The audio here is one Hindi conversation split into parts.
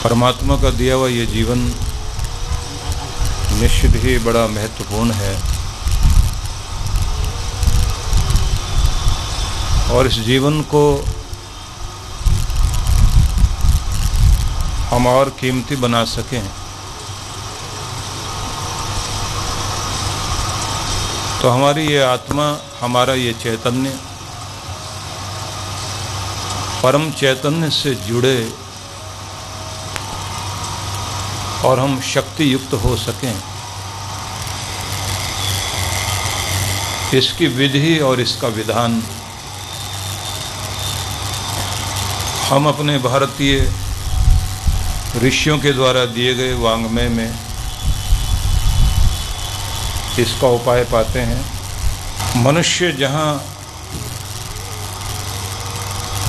परमात्मा का दिया हुआ ये जीवन निश्चित ही बड़ा महत्वपूर्ण है और इस जीवन को हम और कीमती बना सकें तो हमारी ये आत्मा, हमारा ये चैतन्य परम चैतन्य से जुड़े और हम शक्ति युक्त हो सकें, इसकी विधि और इसका विधान हम अपने भारतीय ऋषियों के द्वारा दिए गए वाङ्मय में इसका उपाय पाते हैं। मनुष्य जहाँ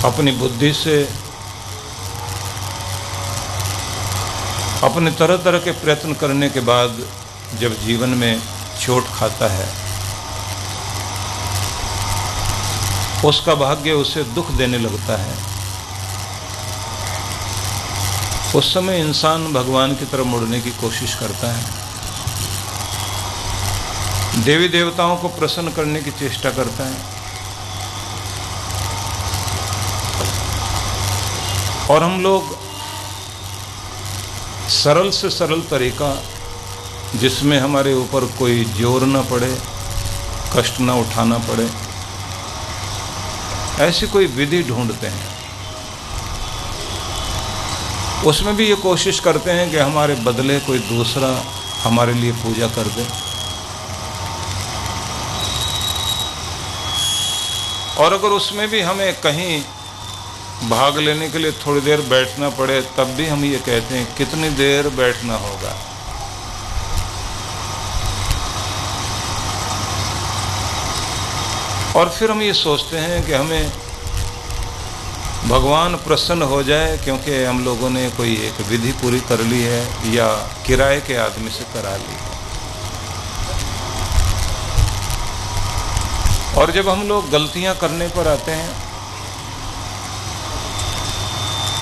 अपनी बुद्धि से अपने तरह तरह के प्रयत्न करने के बाद जब जीवन में चोट खाता है, उसका भाग्य उसे दुख देने लगता है, उस समय इंसान भगवान की तरफ मुड़ने की कोशिश करता है, देवी देवताओं को प्रसन्न करने की चेष्टा करता है और हम लोग सरल से सरल तरीका जिसमें हमारे ऊपर कोई जोर न पड़े, कष्ट न उठाना पड़े, ऐसी कोई विधि ढूंढते हैं। उसमें भी ये कोशिश करते हैं कि हमारे बदले कोई दूसरा हमारे लिए पूजा कर दे और अगर उसमें भी हमें कहीं भाग लेने के लिए थोड़ी देर बैठना पड़े तब भी हम ये कहते हैं कितनी देर बैठना होगा। और फिर हम ये सोचते हैं कि हमें भगवान प्रसन्न हो जाए क्योंकि हम लोगों ने कोई एक विधि पूरी कर ली है या किराए के आदमी से करा ली है। और जब हम लोग गलतियां करने पर आते हैं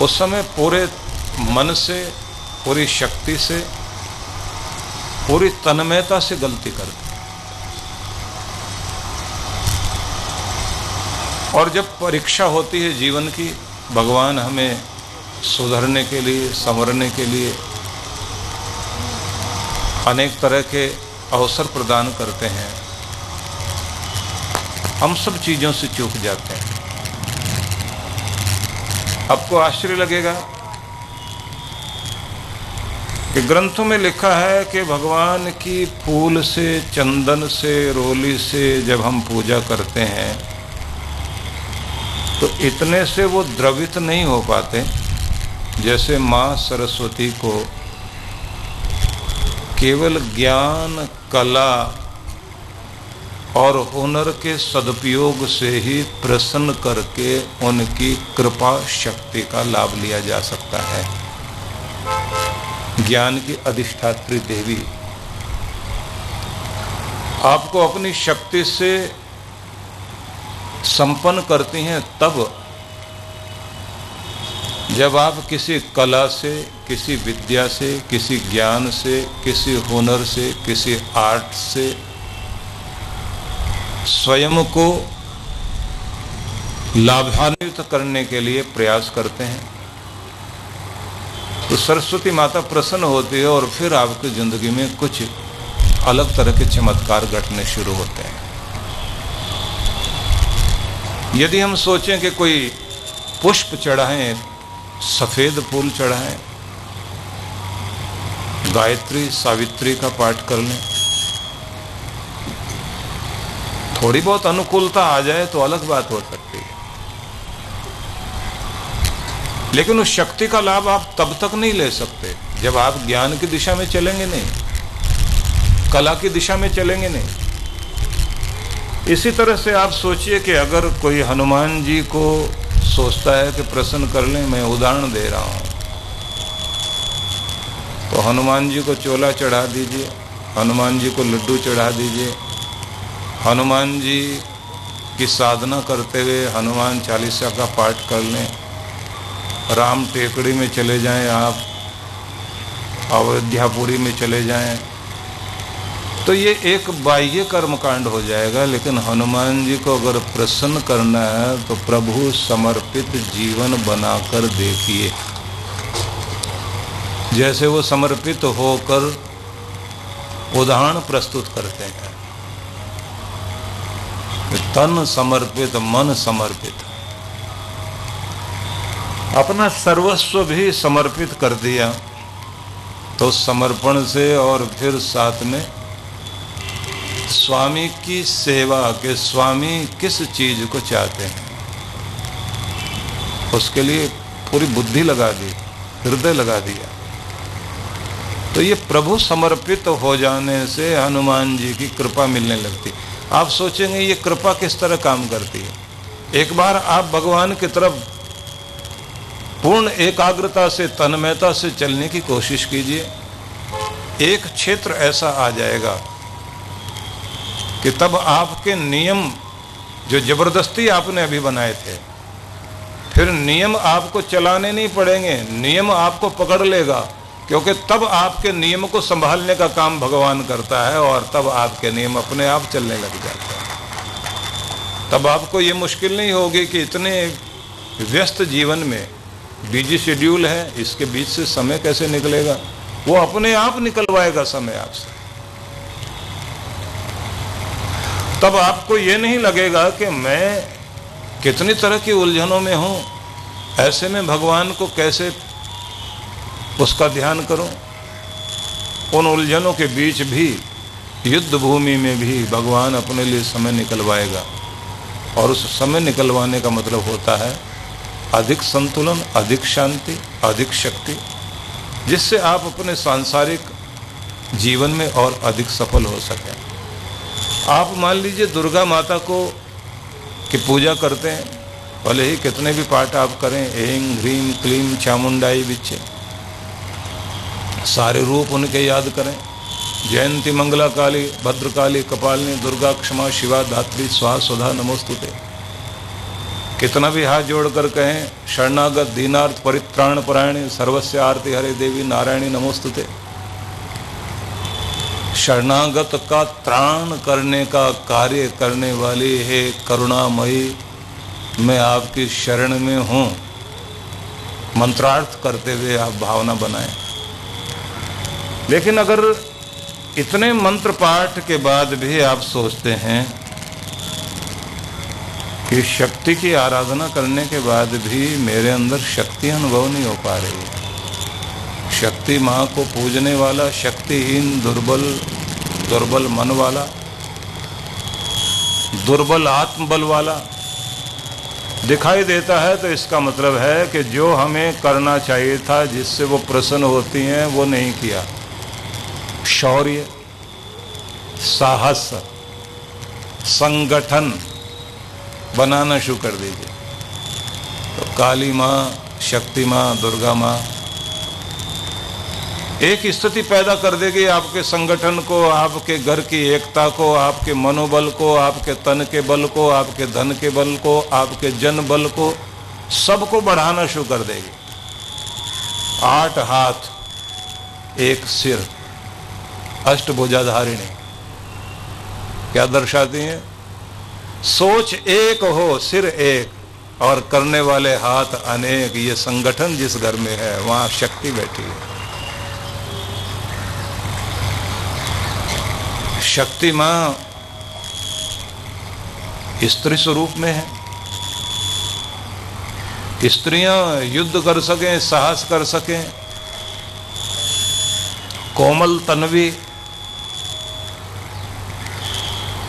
उस समय पूरे मन से, पूरी शक्ति से, पूरी तन्मयता से गलती करते हैं और जब परीक्षा होती है जीवन की, भगवान हमें सुधरने के लिए, संवरने के लिए अनेक तरह के अवसर प्रदान करते हैं, हम सब चीज़ों से चूक जाते हैं। आपको आश्चर्य लगेगा कि ग्रंथों में लिखा है कि भगवान की फूल से, चंदन से, रोली से जब हम पूजा करते हैं तो इतने से वो द्रवित नहीं हो पाते जैसे माँ सरस्वती को केवल ज्ञान, कला और हुनर के सदुपयोग से ही प्रसन्न करके उनकी कृपा शक्ति का लाभ लिया जा सकता है। ज्ञान की अधिष्ठात्री देवी आपको अपनी शक्ति से संपन्न करती हैं तब जब आप किसी कला से, किसी विद्या से, किसी ज्ञान से, किसी हुनर से, किसी आर्ट से स्वयं को लाभान्वित करने के लिए प्रयास करते हैं तो सरस्वती माता प्रसन्न होती है और फिर आपकी जिंदगी में कुछ अलग तरह के चमत्कार घटने शुरू होते हैं। यदि हम सोचें कि कोई पुष्प चढ़ाएं, सफेद फूल चढ़ाएं, गायत्री सावित्री का पाठ कर लें, थोड़ी बहुत अनुकूलता आ जाए तो अलग बात हो सकती है, लेकिन उस शक्ति का लाभ आप तब तक नहीं ले सकते जब आप ज्ञान की दिशा में चलेंगे नहीं, कला की दिशा में चलेंगे नहीं। इसी तरह से आप सोचिए कि अगर कोई हनुमान जी को सोचता है कि प्रसन्न कर लें, मैं उदाहरण दे रहा हूँ, तो हनुमान जी को चोला चढ़ा दीजिए, हनुमान जी को लड्डू चढ़ा दीजिए, हनुमान जी की साधना करते हुए हनुमान चालीसा का पाठ कर लें, राम टेकड़ी में चले जाएं आप, अयोध्यापुरी में चले जाएं, तो ये एक बाह्य कर्मकांड हो जाएगा। लेकिन हनुमान जी को अगर प्रसन्न करना है तो प्रभु समर्पित जीवन बनाकर देखिए, जैसे वो समर्पित होकर उदाहरण प्रस्तुत करते हैं। तन समर्पित, मन समर्पित, अपना सर्वस्व भी समर्पित कर दिया। तो समर्पण से और फिर साथ में स्वामी की सेवा के, स्वामी किस चीज को चाहते हैं उसके लिए पूरी बुद्धि लगा दी, हृदय लगा दिया। तो ये प्रभु समर्पित हो जाने से हनुमान जी की कृपा मिलने लगती। आप सोचेंगे ये कृपा किस तरह काम करती है। एक बार आप भगवान की तरफ पूर्ण एकाग्रता से, तन्मयता से चलने की कोशिश कीजिए। एक क्षेत्र ऐसा आ जाएगा कि तब आपके नियम जो जबरदस्ती आपने अभी बनाए थे, फिर नियम आपको चलाने नहीं पड़ेंगे, नियम आपको पकड़ लेगा। क्योंकि तब आपके नियम को संभालने का काम भगवान करता है और तब आपके नियम अपने आप चलने लग जाते हैं। तब आपको ये मुश्किल नहीं होगी कि इतने व्यस्त जीवन में बिजी शेड्यूल है, इसके बीच से समय कैसे निकलेगा। वो अपने आप निकलवाएगा समय आपसे। तब आपको ये नहीं लगेगा कि मैं कितनी तरह की उलझनों में हूँ, ऐसे में भगवान को कैसे उसका ध्यान करूं। उन उलझनों के बीच भी, युद्ध भूमि में भी भगवान अपने लिए समय निकलवाएगा। और उस समय निकलवाने का मतलब होता है अधिक संतुलन, अधिक शांति, अधिक शक्ति, जिससे आप अपने सांसारिक जीवन में और अधिक सफल हो सकें। आप मान लीजिए दुर्गा माता को की पूजा करते हैं, भले ही कितने भी पाठ आप करें, ऐं ह्रीं क्लीं चामुंडाई विच्चे, सारे रूप उनके याद करें। जयंती मंगला काली, भद्रकाली, कपालिनी, दुर्गा, क्षमा, शिवा, धात्री, स्वाहा, सुधा, नमोस्तुते। कितना भी हाथ जोड़कर कहें, शरणागत दीनार्थ परित्राण परायणे सर्वस्य आरती हरे देवी नारायणी नमोस्तुते। शरणागत का त्राण करने का कार्य करने वाली है करुणामयी, मैं आपकी शरण में हूँ, मंत्रार्थ करते हुए आप भावना बनाएं। लेकिन अगर इतने मंत्र पाठ के बाद भी आप सोचते हैं कि शक्ति की आराधना करने के बाद भी मेरे अंदर शक्ति अनुभव नहीं हो पा रही है, शक्ति माँ को पूजने वाला, शक्तिहीन, दुर्बल मन वाला, दुर्बल आत्मबल वाला दिखाई देता है, तो इसका मतलब है कि जो हमें करना चाहिए था, जिससे वो प्रसन्न होती हैं, वो नहीं किया। शौर्य, साहस, संगठन बनाना शुरू कर दीजिए। तो काली माँ, शक्ति माँ, दुर्गा माँ एक स्थिति पैदा कर देगी आपके संगठन को, आपके घर की एकता को, आपके मनोबल को, आपके तन के बल को, आपके धन के बल को, आपके जन बल को, सबको बढ़ाना शुरू कर देगी। 8 हाथ, 1 सिर, अष्टभुजाधारिणी क्या दर्शाती हैं? सोच एक हो, सिर एक और करने वाले हाथ अनेक। ये संगठन जिस घर में है वहां शक्ति बैठी है। शक्ति मां स्त्री स्वरूप में है। स्त्रियां युद्ध कर सकें, साहस कर सकें, कोमल तन्वी,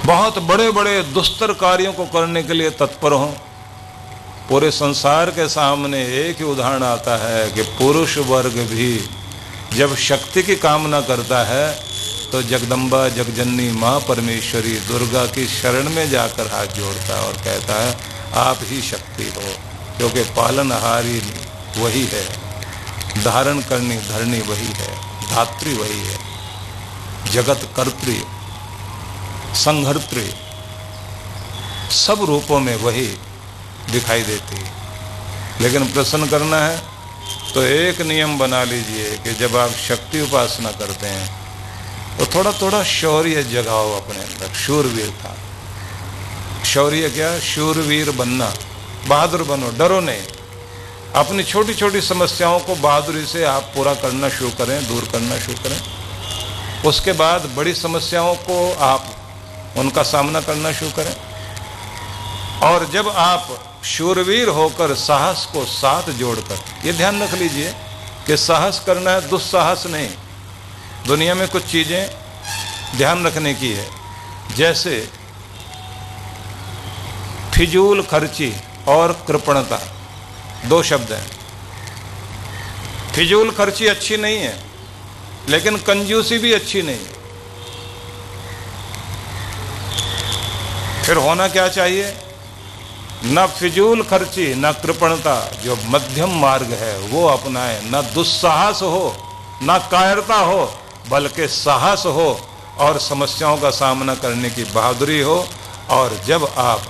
बहुत बड़े बड़े दुस्तर कार्यों को करने के लिए तत्पर हों। पूरे संसार के सामने एक ही उदाहरण आता है कि पुरुष वर्ग भी जब शक्ति की कामना करता है तो जगदम्बा, जगजननी माँ परमेश्वरी दुर्गा की शरण में जाकर हाथ जोड़ता है और कहता है आप ही शक्ति हो, क्योंकि पालनहारी वही है, धारण करनी धरनी वही है, धात्री वही है, जगत कर्त्री, संहर्त्री, सब रूपों में वही दिखाई देती है। लेकिन प्रसन्न करना है तो एक नियम बना लीजिए कि जब आप शक्ति उपासना करते हैं तो थोड़ा थोड़ा शौर्य जगाओ अपने अंदर, शूरवीरता। शौर्य क्या? शूरवीर बनना, बहादुर बनो, डरो नहीं। अपनी छोटी छोटी समस्याओं को बहादुरी से आप पूरा करना शुरू करें, दूर करना शुरू करें। उसके बाद बड़ी समस्याओं को आप उनका सामना करना शुरू करें। और जब आप शूरवीर होकर साहस को साथ जोड़कर, ये ध्यान रख लीजिए कि साहस करना है, दुस्साहस नहीं। दुनिया में कुछ चीज़ें ध्यान रखने की है, जैसे फिजूल खर्ची और कृपणता, दो शब्द हैं। फिजूल खर्ची अच्छी नहीं है, लेकिन कंजूसी भी अच्छी नहीं है। फिर होना क्या चाहिए? न फिजूल खर्ची न कृपणता, जो मध्यम मार्ग है वो अपनाए। न दुस्साहस हो न कायरता हो, बल्कि साहस हो और समस्याओं का सामना करने की बहादुरी हो। और जब आप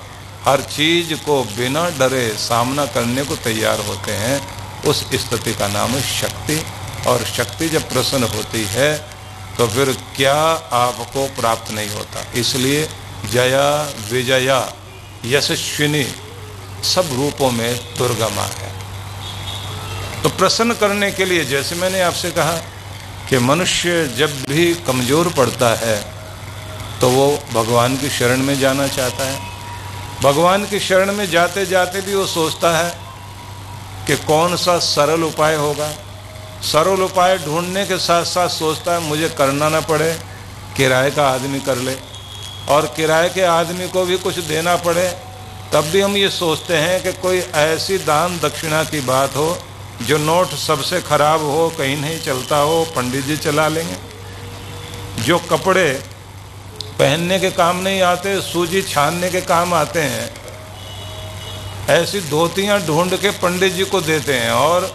हर चीज को बिना डरे सामना करने को तैयार होते हैं, उस स्थिति का नाम है शक्ति। और शक्ति जब प्रसन्न होती है तो फिर क्या आपको प्राप्त नहीं होता। इसलिए जया विजया यशस्विनी सब रूपों में दुर्गा माँ है। तो प्रसन्न करने के लिए, जैसे मैंने आपसे कहा कि मनुष्य जब भी कमज़ोर पड़ता है तो वो भगवान की शरण में जाना चाहता है। भगवान की शरण में जाते जाते भी वो सोचता है कि कौन सा सरल उपाय होगा। सरल उपाय ढूंढने के साथ साथ सोचता है मुझे करना ना पड़े, किराए का आदमी कर ले, और किराए के आदमी को भी कुछ देना पड़े। तब भी हम ये सोचते हैं कि कोई ऐसी दान दक्षिणा की बात हो जो नोट सबसे खराब हो, कहीं नहीं चलता हो, पंडित जी चला लेंगे। जो कपड़े पहनने के काम नहीं आते, सूजी छानने के काम आते हैं, ऐसी धोतियां ढूंढ के पंडित जी को देते हैं। और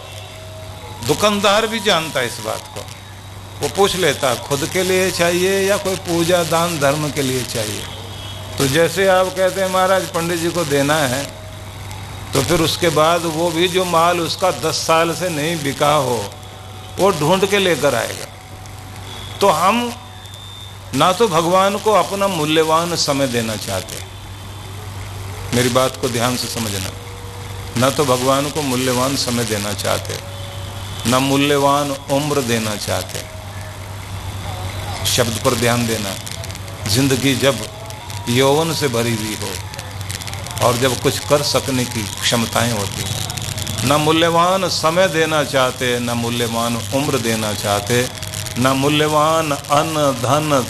दुकानदार भी जानता है इस बात को, वो पूछ लेता खुद के लिए चाहिए या कोई पूजा दान धर्म के लिए चाहिए। तो जैसे आप कहते हैं महाराज पंडित जी को देना है, तो फिर उसके बाद वो भी जो माल उसका 10 साल से नहीं बिका हो वो ढूंढ के लेकर आएगा। तो हम ना तो भगवान को अपना मूल्यवान समय देना चाहते, मेरी बात को ध्यान से समझना, ना तो भगवान को मूल्यवान समय देना चाहते, ना मूल्यवान उम्र देना चाहते। शब्द पर ध्यान देना। जिंदगी जब यौवन से भरी हुई हो और जब कुछ कर सकने की क्षमताएं होती हैं, ना मूल्यवान समय देना चाहते, ना मूल्यवान उम्र देना चाहते, ना मूल्यवान अन्न धन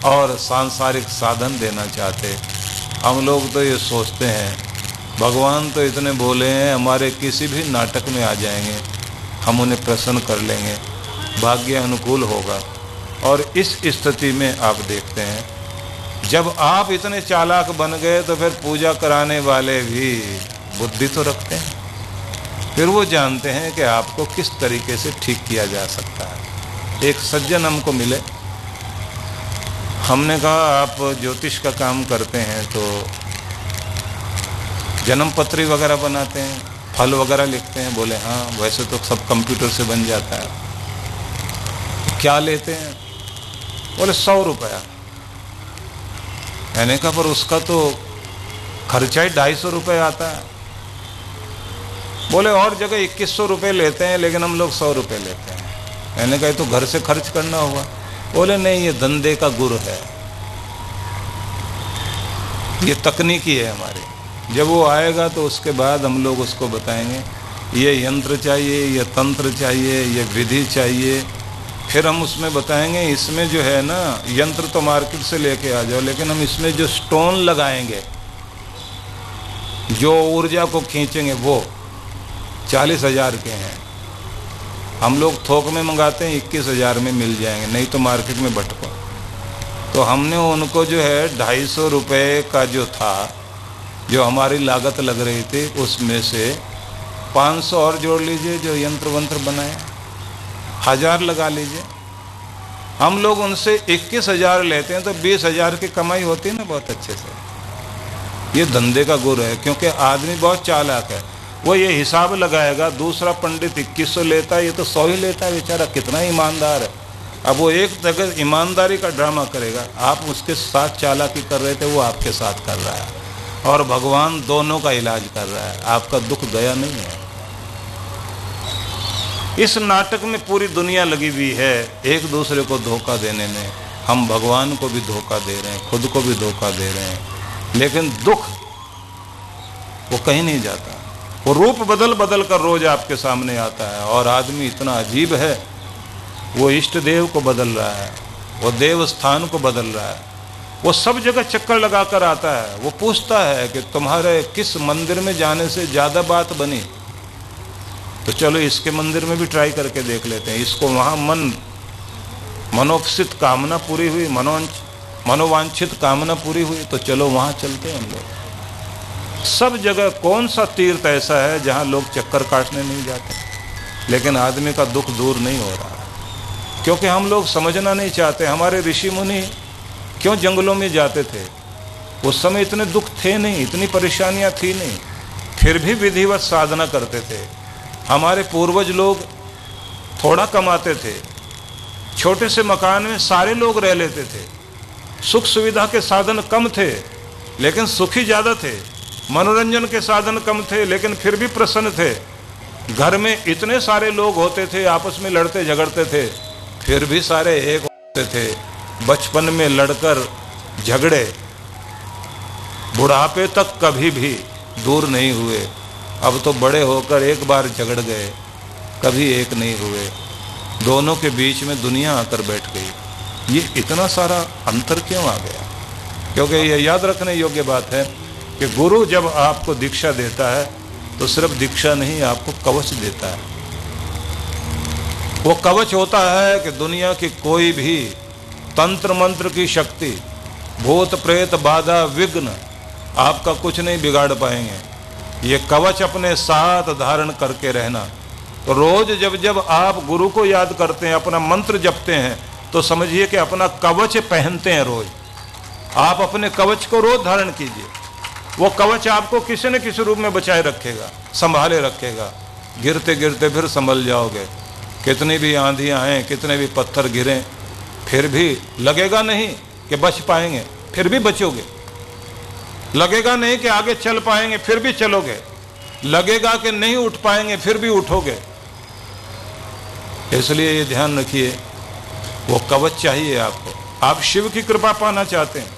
और सांसारिक साधन देना चाहते। हम लोग तो ये सोचते हैं भगवान तो इतने भोले हैं, हमारे किसी भी नाटक में आ जाएंगे, हम उन्हें प्रसन्न कर लेंगे, भाग्य अनुकूल होगा। और इस स्थिति में आप देखते हैं जब आप इतने चालाक बन गए तो फिर पूजा कराने वाले भी बुद्धि तो रखते हैं, फिर वो जानते हैं कि आपको किस तरीके से ठीक किया जा सकता है। एक सज्जन हमको मिले, हमने कहा आप ज्योतिष का काम करते हैं तो जन्म पत्री वगैरह बनाते हैं, फल वगैरह लिखते हैं? बोले हाँ, वैसे तो सब कंप्यूटर से बन जाता है। क्या लेते हैं? बोले 100 रुपया। मैंने कहा पर उसका तो खर्चा ही 250 रुपये आता है। बोले और जगह 2100 रुपये लेते हैं, लेकिन हम लोग 100 रुपये लेते हैं। मैंने कहा तो घर से खर्च करना होगा। बोले नहीं, ये धंधे का गुर है, ये तकनीकी है हमारी। जब वो आएगा तो उसके बाद हम लोग उसको बताएंगे ये यंत्र चाहिए, ये तंत्र चाहिए, ये विधि चाहिए। फिर हम उसमें बताएंगे इसमें जो है ना, यंत्र तो मार्केट से लेके आ जाओ, लेकिन हम इसमें जो स्टोन लगाएंगे, जो ऊर्जा को खींचेंगे, वो 40,000 के हैं। हम लोग थोक में मंगाते हैं, 21,000 में मिल जाएंगे, नहीं तो मार्केट में भटको। तो हमने उनको जो है 250 रुपये का जो था, जो हमारी लागत लग रही थी, उसमें से 500 और जोड़ लीजिए, जो यंत्र वंत्र बनाए 1000 लगा लीजिए। हम लोग उनसे 21,000 लेते हैं तो 20,000 की कमाई होती है ना बहुत अच्छे से। ये धंधे का गुर है, क्योंकि आदमी बहुत चालाक है। वो ये हिसाब लगाएगा, दूसरा पंडित 2100 लेता है, ये तो 100 ही लेता है बेचारा, कितना ईमानदार है। अब वो एक जगह ईमानदारी का ड्रामा करेगा, आप उसके साथ चालाकी कर रहे थे, वो आपके साथ कर रहा है, और भगवान दोनों का इलाज कर रहा है, आपका दुख गया नहीं है। इस नाटक में पूरी दुनिया लगी हुई है एक दूसरे को धोखा देने में। हम भगवान को भी धोखा दे रहे हैं, खुद को भी धोखा दे रहे हैं, लेकिन दुख वो कहीं नहीं जाता। वो रूप बदल बदल कर रोज आपके सामने आता है, और आदमी इतना अजीब है, वो इष्ट देव को बदल रहा है, वो देव स्थान को बदल रहा है, वो सब जगह चक्कर लगा कर आता है। वो पूछता है कि तुम्हारे किस मंदिर में जाने से ज़्यादा बात बनी, तो चलो इसके मंदिर में भी ट्राई करके देख लेते हैं। इसको वहाँ मनोक्षित कामना पूरी हुई, मनोवांछित कामना पूरी हुई, तो चलो वहाँ चलते हैं हम लोग। सब जगह कौन सा तीर्थ ऐसा है जहाँ लोग चक्कर काटने नहीं जाते, लेकिन आदमी का दुख दूर नहीं हो रहा, क्योंकि हम लोग समझना नहीं चाहते। हमारे ऋषि मुनि क्यों जंगलों में जाते थे? उस समय इतने दुख थे नहीं, इतनी परेशानियां थी नहीं, फिर भी विधिवत साधना करते थे। हमारे पूर्वज लोग थोड़ा कमाते थे, छोटे से मकान में सारे लोग रह लेते थे, सुख सुविधा के साधन कम थे लेकिन सुखी ज़्यादा थे, मनोरंजन के साधन कम थे लेकिन फिर भी प्रसन्न थे। घर में इतने सारे लोग होते थे, आपस में लड़ते झगड़ते थे, फिर भी सारे एक होते थे। बचपन में लड़कर झगड़े बुढ़ापे तक कभी भी दूर नहीं हुए। अब तो बड़े होकर एक बार झगड़ गए, कभी एक नहीं हुए, दोनों के बीच में दुनिया आकर बैठ गई। ये इतना सारा अंतर क्यों आ गया? क्योंकि ये याद रखने योग्य बात है कि गुरु जब आपको दीक्षा देता है तो सिर्फ दीक्षा नहीं, आपको कवच देता है। वो कवच होता है कि दुनिया की कोई भी तंत्र मंत्र की शक्ति, भूत प्रेत बाधा विघ्न आपका कुछ नहीं बिगाड़ पाएंगे। ये कवच अपने साथ धारण करके रहना। तो रोज जब जब आप गुरु को याद करते हैं, अपना मंत्र जपते हैं, तो समझिए कि अपना कवच पहनते हैं रोज। आप अपने कवच को रोज धारण कीजिए, वो कवच आपको किसी न किसी रूप में बचाए रखेगा, संभाले रखेगा। गिरते गिरते फिर संभल जाओगे, कितनी भी आंधियाँ आएँ, कितने भी पत्थर गिरें, फिर भी लगेगा नहीं कि बच पाएंगे, फिर भी बचोगे। लगेगा नहीं कि आगे चल पाएंगे, फिर भी चलोगे। लगेगा कि नहीं उठ पाएंगे, फिर भी उठोगे। इसलिए ये ध्यान रखिए, वो कवच चाहिए आपको। आप शिव की कृपा पाना चाहते हैं,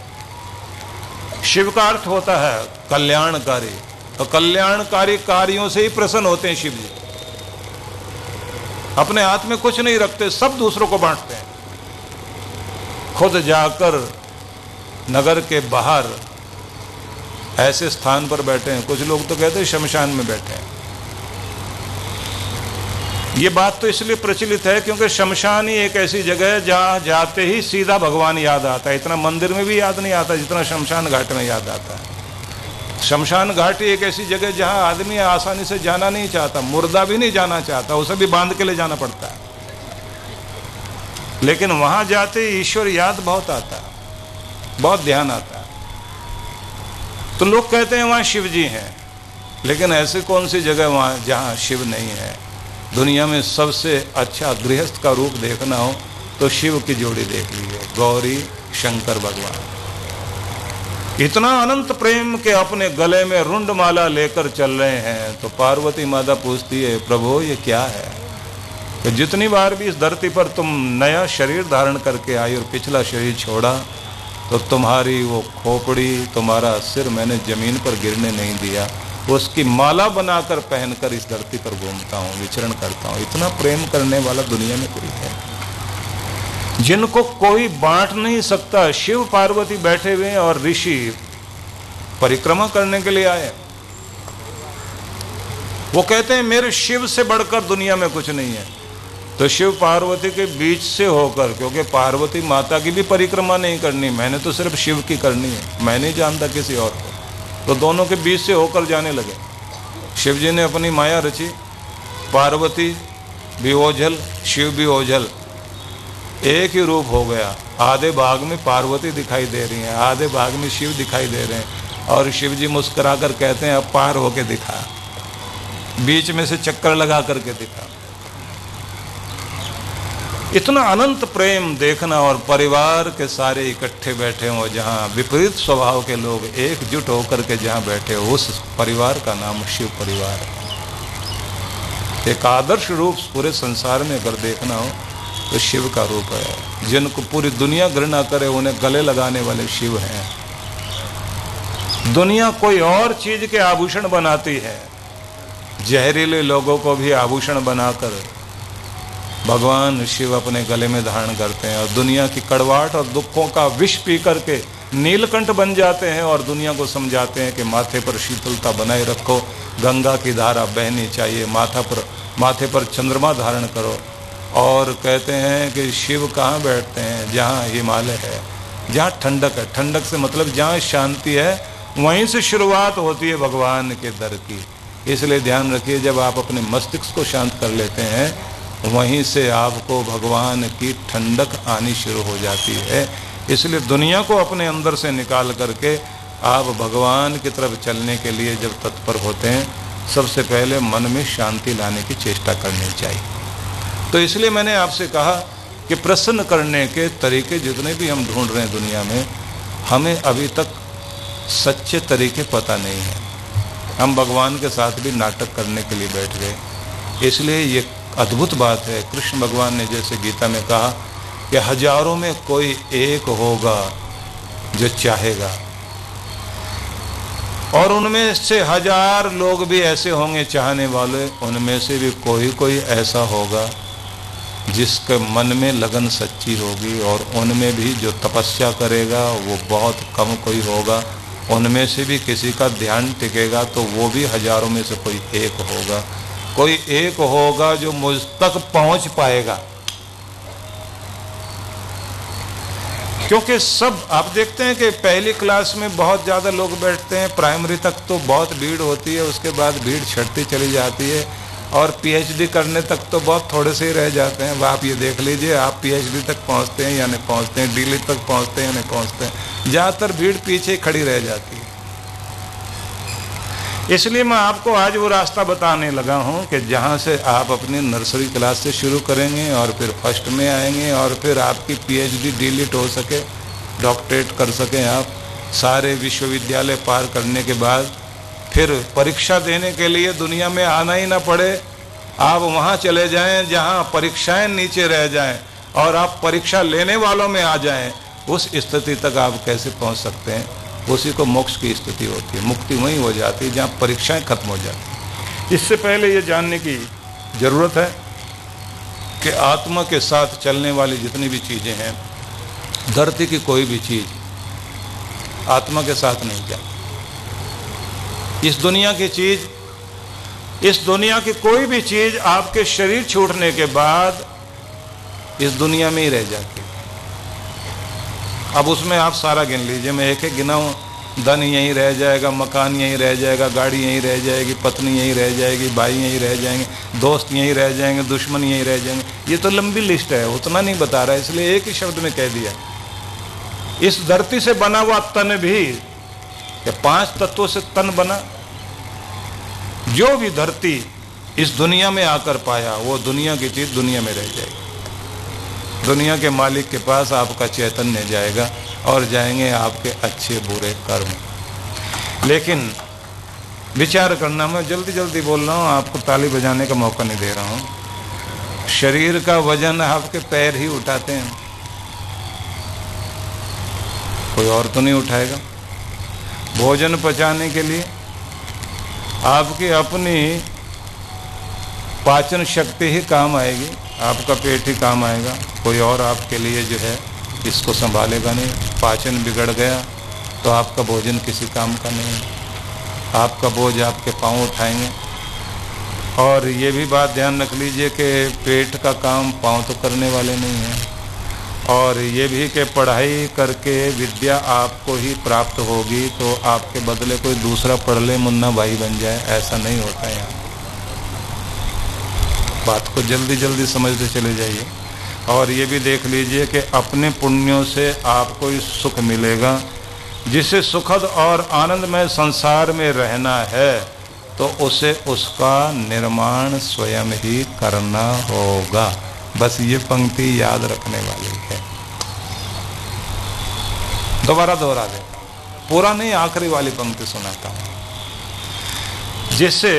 शिव का अर्थ होता है कल्याणकारी, तो कल्याणकारी कार्यों से ही प्रसन्न होते हैं शिव जी। अपने हाथ में कुछ नहीं रखते, सब दूसरों को बांटते हैं। खुद जाकर नगर के बाहर ऐसे स्थान पर बैठे हैं, कुछ लोग तो कहते हैं शमशान में बैठे हैं। ये बात तो इसलिए प्रचलित है क्योंकि शमशान ही एक ऐसी जगह है जहाँ जाते ही सीधा भगवान याद आता है। इतना मंदिर में भी याद नहीं आता जितना शमशान घाट में याद आता है। शमशान घाट ही एक ऐसी जगह जहाँ आदमी आसानी से जाना नहीं चाहता, मुर्दा भी नहीं जाना चाहता, उसे भी बांध के ले जाना पड़ता है। लेकिन वहाँ जाते ही ईश्वर याद बहुत आता है, बहुत ध्यान आता है। तो लोग कहते हैं वहाँ शिव जी हैं, लेकिन ऐसी कौन सी जगह वहाँ जहाँ शिव नहीं है? दुनिया में सबसे अच्छा गृहस्थ का रूप देखना हो तो शिव की जोड़ी देख लीजिए, गौरी शंकर भगवान। इतना अनंत प्रेम के अपने गले में रुंड माला लेकर चल रहे हैं। तो पार्वती माता पूछती है, प्रभु ये क्या है? कि जितनी बार भी इस धरती पर तुम नया शरीर धारण करके आई और पिछला शरीर छोड़ा, तो तुम्हारी वो खोपड़ी, तुम्हारा सिर मैंने जमीन पर गिरने नहीं दिया, उसकी माला बनाकर पहनकर इस धरती पर घूमता हूँ, विचरण करता हूँ। इतना प्रेम करने वाला दुनिया में कोई है जिनको कोई बांट नहीं सकता। शिव पार्वती बैठे हुए हैं और ऋषि परिक्रमा करने के लिए आए। वो कहते हैं मेरे शिव से बढ़कर दुनिया में कुछ नहीं है। तो शिव पार्वती के बीच से होकर, क्योंकि पार्वती माता की भी परिक्रमा नहीं करनी, मैंने तो सिर्फ शिव की करनी है, मैं नहीं जानता किसी और को। तो दोनों के बीच से होकर जाने लगे। शिव जी ने अपनी माया रची, पार्वती भी ओझल, शिव भी ओझल, एक ही रूप हो गया। आधे भाग में पार्वती दिखाई दे रही हैं, आधे भाग में शिव दिखाई दे रहे हैं, और शिव जी मुस्कुराकर कहते हैं अब पार होके दिखा। बीच में से चक्कर लगा करके दिखा। इतना अनंत प्रेम देखना, और परिवार के सारे इकट्ठे बैठे हों, जहाँ विपरीत स्वभाव के लोग एकजुट होकर के जहाँ बैठे हो, उस परिवार का नाम शिव परिवार है। एक आदर्श रूप पूरे संसार में अगर देखना हो तो शिव का रूप है। जिनको पूरी दुनिया घृणा करे उन्हें गले लगाने वाले शिव हैं। दुनिया कोई और चीज के आभूषण बनाती है, जहरीले लोगों को भी आभूषण बनाकर भगवान शिव अपने गले में धारण करते हैं, और दुनिया की कड़वाहट और दुखों का विष पी करके नीलकंठ बन जाते हैं और दुनिया को समझाते हैं कि माथे पर शीतलता बनाए रखो, गंगा की धारा बहनी चाहिए, माथे पर चंद्रमा धारण करो। और कहते हैं कि शिव कहाँ बैठते हैं? जहाँ हिमालय है, जहाँ ठंडक है। ठंडक से मतलब जहाँ शांति है, वहीं से शुरुआत होती है भगवान के दर की। इसलिए ध्यान रखिए, जब आप अपने मस्तिष्क को शांत कर लेते हैं, वहीं से आपको भगवान की ठंडक आनी शुरू हो जाती है। इसलिए दुनिया को अपने अंदर से निकाल करके आप भगवान की तरफ चलने के लिए जब तत्पर होते हैं, सबसे पहले मन में शांति लाने की चेष्टा करनी चाहिए। तो इसलिए मैंने आपसे कहा कि प्रसन्न करने के तरीके जितने भी हम ढूंढ रहे हैं दुनिया में, हमें अभी तक सच्चे तरीके पता नहीं हैं। हम भगवान के साथ भी नाटक करने के लिए बैठ गए। इसलिए ये अद्भुत बात है, कृष्ण भगवान ने जैसे गीता में कहा कि हजारों में कोई एक होगा जो चाहेगा, और उनमें से हजार लोग भी ऐसे होंगे चाहने वाले, उनमें से भी कोई ऐसा होगा जिसके मन में लगन सच्ची होगी, और उनमें भी जो तपस्या करेगा वो बहुत कम कोई होगा। उनमें से भी किसी का ध्यान टिकेगा तो वो भी हजारों में से कोई एक होगा। कोई एक होगा जो मुझ तक पहुंच पाएगा। क्योंकि सब आप देखते हैं कि पहली क्लास में बहुत ज़्यादा लोग बैठते हैं, प्राइमरी तक तो बहुत भीड़ होती है, उसके बाद भीड़ छटती चली जाती है, और पीएचडी करने तक तो बहुत थोड़े से ही रह जाते हैं। आप ये देख लीजिए, आप पीएचडी तक पहुंचते हैं या नहीं पहुंचते हैं, डीलिट तक पहुंचते हैं या नहीं पहुंचते हैं, ज़्यादातर भीड़ पीछे खड़ी रह जाती है। इसलिए मैं आपको आज वो रास्ता बताने लगा हूँ कि जहाँ से आप अपनी नर्सरी क्लास से शुरू करेंगे और फिर फर्स्ट में आएंगे, और फिर आपकी पीएचडी डीलिट हो सके, डॉक्टरेट कर सकें आप, सारे विश्वविद्यालय पार करने के बाद फिर परीक्षा देने के लिए दुनिया में आना ही ना पड़े, आप वहाँ चले जाएं जहाँ परीक्षाएं नीचे रह जाएं और आप परीक्षा लेने वालों में आ जाएं। उस स्थिति तक आप कैसे पहुँच सकते हैं? उसी को मोक्ष की स्थिति होती है। मुक्ति वहीं हो जाती है जहाँ परीक्षाएं खत्म हो जाती हैं। इससे पहले ये जानने की ज़रूरत है कि आत्मा के साथ चलने वाली जितनी भी चीज़ें हैं, धरती की कोई भी चीज़ आत्मा के साथ नहीं जाती। इस दुनिया की चीज़, इस दुनिया की कोई भी चीज़ आपके शरीर छूटने के बाद इस दुनिया में ही रह जाती है। अब उसमें आप सारा गिन लीजिए, मैं एक एक गिनाऊँ, धन यहीं रह जाएगा, मकान यहीं रह जाएगा, गाड़ी यहीं रह जाएगी, पत्नी यहीं रह जाएगी, भाई यहीं रह जाएंगे, दोस्त यहीं रह जाएंगे, दुश्मन यहीं रह जाएंगे। ये तो लंबी लिस्ट है, उतना नहीं बता रहा है, इसलिए एक ही शब्द में कह दिया। इस धरती से बना हुआ तन भी, या 5 तत्वों से तन बना, जो भी धरती इस दुनिया में आकर पाया वो दुनिया की चीज दुनिया में रह जाएगी। दुनिया के मालिक के पास आपका चैतन्य जाएगा और जाएंगे आपके अच्छे बुरे कर्म। लेकिन विचार करना, मैं जल्दी जल्दी बोल रहा हूँ, आपको ताली बजाने का मौका नहीं दे रहा हूँ। शरीर का वजन आपके पैर ही उठाते हैं, कोई और तो नहीं उठाएगा। भोजन पचाने के लिए आपकी अपनी पाचन शक्ति ही काम आएगी, आपका पेट ही काम आएगा, कोई और आपके लिए जो है इसको संभालेगा नहीं। पाचन बिगड़ गया तो आपका भोजन किसी काम का नहीं है, आपका बोझ आपके पाँव उठाएंगे। और ये भी बात ध्यान रख लीजिए कि पेट का काम पाँव तो करने वाले नहीं हैं, और ये भी कि पढ़ाई करके विद्या आपको ही प्राप्त होगी तो आपके बदले कोई दूसरा पढ़ ले मुन्ना भाई बन जाए, ऐसा नहीं होता है। यहाँ बात को जल्दी जल्दी समझते चले जाइए। और ये भी देख लीजिए कि अपने पुण्यों से आपको ही सुख मिलेगा। जिसे सुखद और आनंदमय संसार में रहना है तो उसे उसका निर्माण स्वयं ही करना होगा। बस ये पंक्ति याद रखने वाली है। दोबारा दोहरा दे, पूरा नहीं, आखिरी वाली पंक्ति सुनाता हूं। जिसे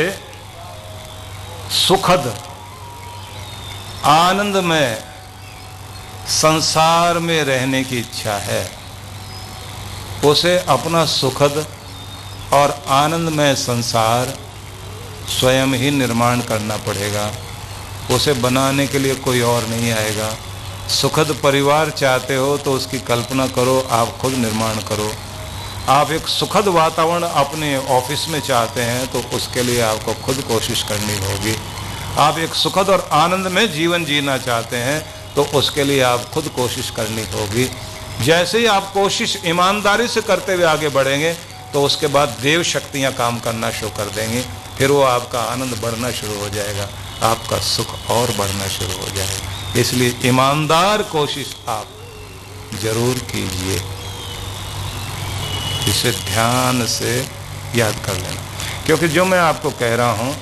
सुखद आनंदमय संसार में रहने की इच्छा है, उसे अपना सुखद और आनंदमय संसार स्वयं ही निर्माण करना पड़ेगा। उसे बनाने के लिए कोई और नहीं आएगा। सुखद परिवार चाहते हो तो उसकी कल्पना करो, आप खुद निर्माण करो। आप एक सुखद वातावरण अपने ऑफिस में चाहते हैं तो उसके लिए आपको खुद कोशिश करनी होगी। आप एक सुखद और आनंद में जीवन जीना चाहते हैं तो उसके लिए आप खुद कोशिश करनी होगी। जैसे ही आप कोशिश ईमानदारी से करते हुए आगे बढ़ेंगे तो उसके बाद देव शक्तियाँ काम करना शुरू कर देंगी। फिर वो आपका आनंद बढ़ना शुरू हो जाएगा, आपका सुख और बढ़ना शुरू हो जाएगा। इसलिए ईमानदार कोशिश आप जरूर कीजिए। इसे ध्यान से याद कर लेना, क्योंकि जो मैं आपको कह रहा हूँ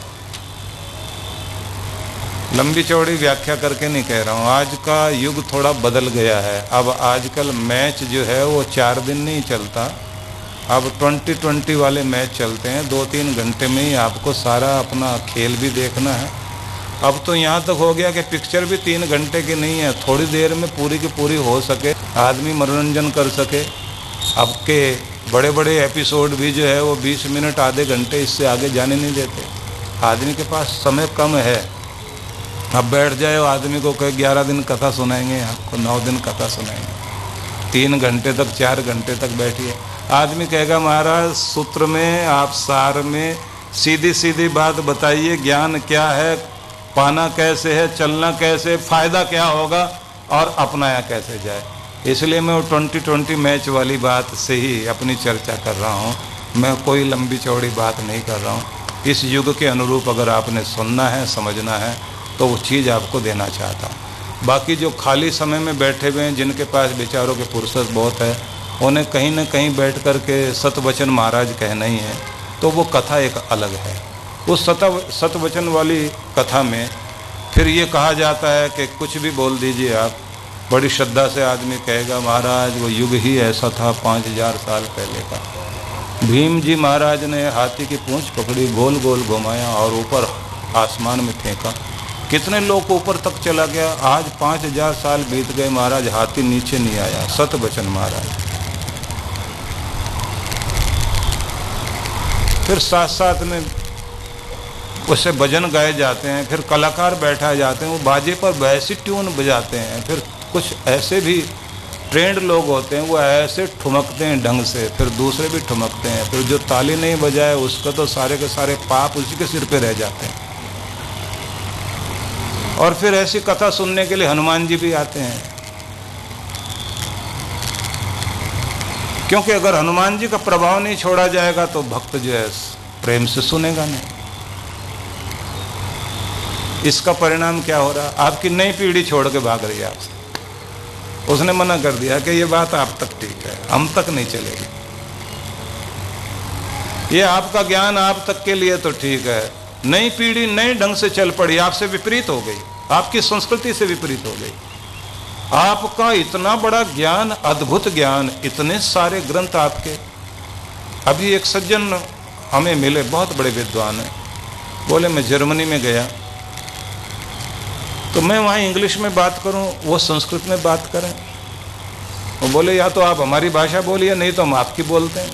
लंबी चौड़ी व्याख्या करके नहीं कह रहा हूँ। आज का युग थोड़ा बदल गया है। अब आजकल मैच जो है वो 4 दिन नहीं चलता, अब 20-20 वाले मैच चलते हैं। 2-3 घंटे में ही आपको सारा अपना खेल भी देखना है। अब तो यहाँ तक हो गया कि पिक्चर भी 3 घंटे की नहीं है, थोड़ी देर में पूरी की पूरी हो सके, आदमी मनोरंजन कर सके। अब के बड़े बड़े एपिसोड भी जो है वो 20 मिनट आधे घंटे, इससे आगे जाने नहीं देते। आदमी के पास समय कम है। अब बैठ जाए आदमी को कहे 11 दिन कथा सुनाएंगे, आपको 9 दिन कथा सुनाएंगे, 3 घंटे तक 4 घंटे तक बैठिए। आदमी कहेगा महाराज सूत्र में, आप सार में सीधी सीधी बात बताइए, ज्ञान क्या है, पाना कैसे है, चलना कैसे, फायदा क्या होगा और अपनाया कैसे जाए। इसलिए मैं वो 20-20 मैच वाली बात से ही अपनी चर्चा कर रहा हूँ। मैं कोई लंबी चौड़ी बात नहीं कर रहा हूँ। इस युग के अनुरूप अगर आपने सुनना है, समझना है तो वो चीज़ आपको देना चाहता हूँ। बाकी जो खाली समय में बैठे हुए हैं, जिनके पास बेचारों की फुर्सत बहुत है, उन्हें कहीं न कहीं बैठ कर के सतवचन महाराज कहना ही है, तो वो कथा एक अलग है। उस सतवचन वाली कथा में फिर ये कहा जाता है कि कुछ भी बोल दीजिए आप, बड़ी श्रद्धा से आदमी कहेगा महाराज वो युग ही ऐसा था 5000 साल पहले का। भीम जी महाराज ने हाथी की पूंछ पकड़ी, गोल गोल घुमाया और ऊपर आसमान में फेंका। कितने लोग ऊपर तक चला गया। आज 5000 साल बीत गए, महाराज हाथी नीचे नहीं आया। सतवचन महाराज। फिर साथ साथ में उससे भजन गाए जाते हैं, फिर कलाकार बैठाए जाते हैं, वो बाजे पर वैसी ट्यून बजाते हैं। फिर कुछ ऐसे भी ट्रेंड लोग होते हैं, वो ऐसे ठुमकते हैं ढंग से, फिर दूसरे भी ठुमकते हैं। फिर जो ताली नहीं बजाए उसका तो सारे के सारे पाप उसी के सिर पे रह जाते हैं। और फिर ऐसी कथा सुनने के लिए हनुमान जी भी आते हैं, क्योंकि अगर हनुमान जी का प्रभाव नहीं छोड़ा जाएगा तो भक्त जो है प्रेम से सुनेगा नहीं। इसका परिणाम क्या हो रहा है? आपकी नई पीढ़ी छोड़ के भाग रही है आपसे। उसने मना कर दिया कि ये बात आप तक ठीक है, हम तक नहीं चलेगी। ये आपका ज्ञान आप तक के लिए तो ठीक है, नई पीढ़ी नए ढंग से चल पड़ी, आपसे विपरीत हो गई, आपकी संस्कृति से विपरीत हो गई। आपका इतना बड़ा ज्ञान, अद्भुत ज्ञान, इतने सारे ग्रंथ आपके। अभी एक सज्जन हमें मिले, बहुत बड़े विद्वान हैं, बोले मैं जर्मनी में गया तो मैं वहाँ इंग्लिश में बात करूँ, वो संस्कृत में बात करें। वो बोले या तो आप हमारी भाषा बोलिए, नहीं तो हम आपकी बोलते हैं।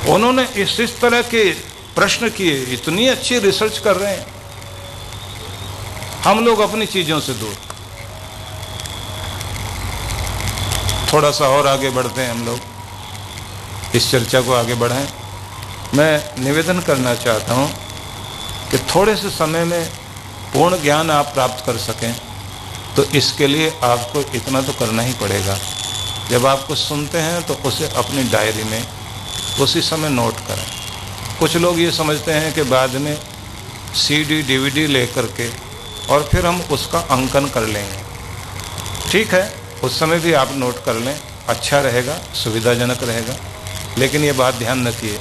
उन्होंने इस तरह के प्रश्न किए, इतनी अच्छी रिसर्च कर रहे हैं। हम लोग अपनी चीज़ों से दूर। थोड़ा सा और आगे बढ़ते हैं हम लोग, इस चर्चा को आगे बढ़ाएं। मैं निवेदन करना चाहता हूं कि थोड़े से समय में पूर्ण ज्ञान आप प्राप्त कर सकें तो इसके लिए आपको इतना तो करना ही पड़ेगा। जब आप कुछ सुनते हैं तो उसे अपनी डायरी में उसी समय नोट करें। कुछ लोग ये समझते हैं कि बाद में CD DVD लेकर के और फिर हम उसका अंकन कर लेंगे। ठीक है, उस समय भी आप नोट कर लें, अच्छा रहेगा, सुविधाजनक रहेगा। लेकिन ये बात ध्यान रखिए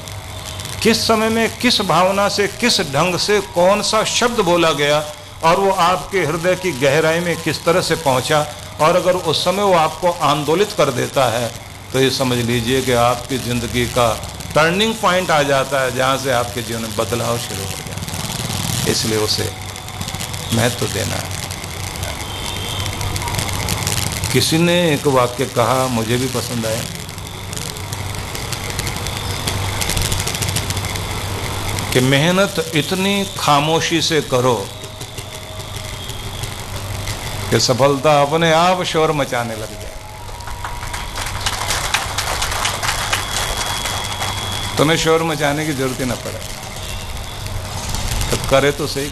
किस समय में किस भावना से किस ढंग से कौन सा शब्द बोला गया और वो आपके हृदय की गहराई में किस तरह से पहुंचा, और अगर उस समय वो आपको आंदोलित कर देता है तो ये समझ लीजिए कि आपकी ज़िंदगी का टर्निंग पॉइंट आ जाता है, जहाँ से आपके जीवन में बदलाव शुरू हो जाता है। इसलिए उसे महत्व देना है। किसी ने एक वाक्य कहा, मुझे भी पसंद आया, कि मेहनत इतनी खामोशी से करो कि सफलता अपने आप शोर मचाने लग जाए। तुम्हें शोर मचाने की जरूरत ही ना पड़े, तो करे तो सही।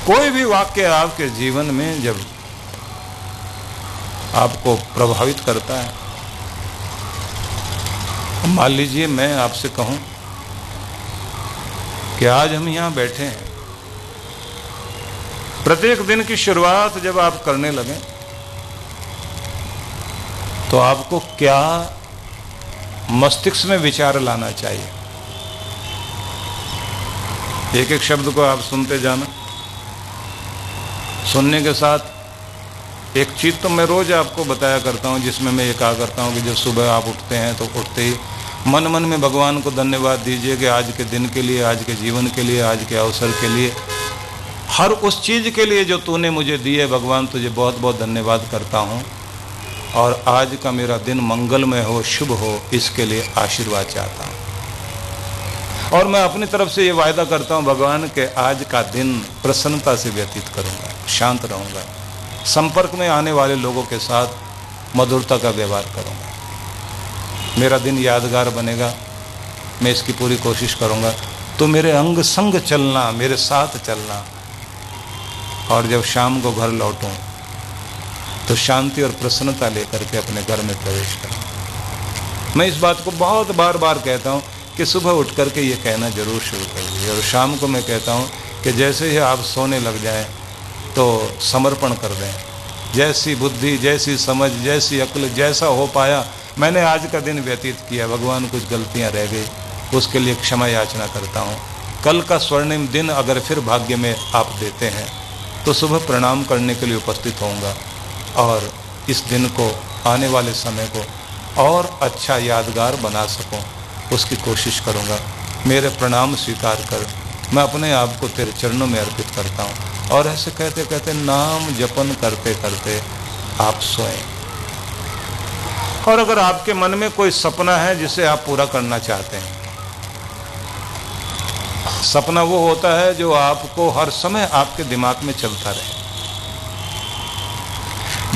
कोई भी वाक्य आपके जीवन में जब आपको प्रभावित करता है, मान लीजिए मैं आपसे कहूं कि आज हम यहां बैठे हैं, प्रत्येक दिन की शुरुआत जब आप करने लगें तो आपको क्या मस्तिष्क में विचार लाना चाहिए। एक एक शब्द को आप सुनते जाना, सुनने के साथ एक चीज़ तो मैं रोज़ आपको बताया करता हूँ, जिसमें मैं ये कहा करता हूँ कि जब सुबह आप उठते हैं तो उठते ही मन मन में भगवान को धन्यवाद दीजिए कि आज के दिन के लिए, आज के जीवन के लिए, आज के अवसर के लिए, हर उस चीज़ के लिए जो तूने मुझे दी है भगवान, तुझे बहुत बहुत धन्यवाद करता हूँ, और आज का मेरा दिन मंगलमय हो, शुभ हो, इसके लिए आशीर्वाद चाहता हूँ। और मैं अपनी तरफ से ये वायदा करता हूँ भगवान के आज का दिन प्रसन्नता से व्यतीत करूँगा, शांत रहूँगा, संपर्क में आने वाले लोगों के साथ मधुरता का व्यवहार करूँगा, मेरा दिन यादगार बनेगा, मैं इसकी पूरी कोशिश करूँगा। तो मेरे अंग संग चलना, मेरे साथ चलना, और जब शाम को घर लौटूं तो शांति और प्रसन्नता लेकर के अपने घर में प्रवेश करूं। मैं इस बात को बहुत बार बार कहता हूं कि सुबह उठ करके ये कहना जरूर शुरू कर दीजिए, और शाम को मैं कहता हूं कि जैसे ही आप सोने लग जाएं तो समर्पण कर दें। जैसी बुद्धि, जैसी समझ, जैसी अक्ल, जैसा हो पाया मैंने आज का दिन व्यतीत किया। भगवान कुछ गलतियां रह गई, उसके लिए क्षमा याचना करता हूँ। कल का स्वर्णिम दिन अगर फिर भाग्य में आप देते हैं तो सुबह प्रणाम करने के लिए उपस्थित होऊंगा, और इस दिन को, आने वाले समय को और अच्छा यादगार बना सकूं, उसकी कोशिश करूंगा। मेरे प्रणाम स्वीकार कर, मैं अपने आप को तेरे चरणों में अर्पित करता हूं। और ऐसे कहते कहते, नाम जपन करते करते आप सोएं। और अगर आपके मन में कोई सपना है जिसे आप पूरा करना चाहते हैं, सपना वो होता है जो आपको हर समय आपके दिमाग में चलता रहे,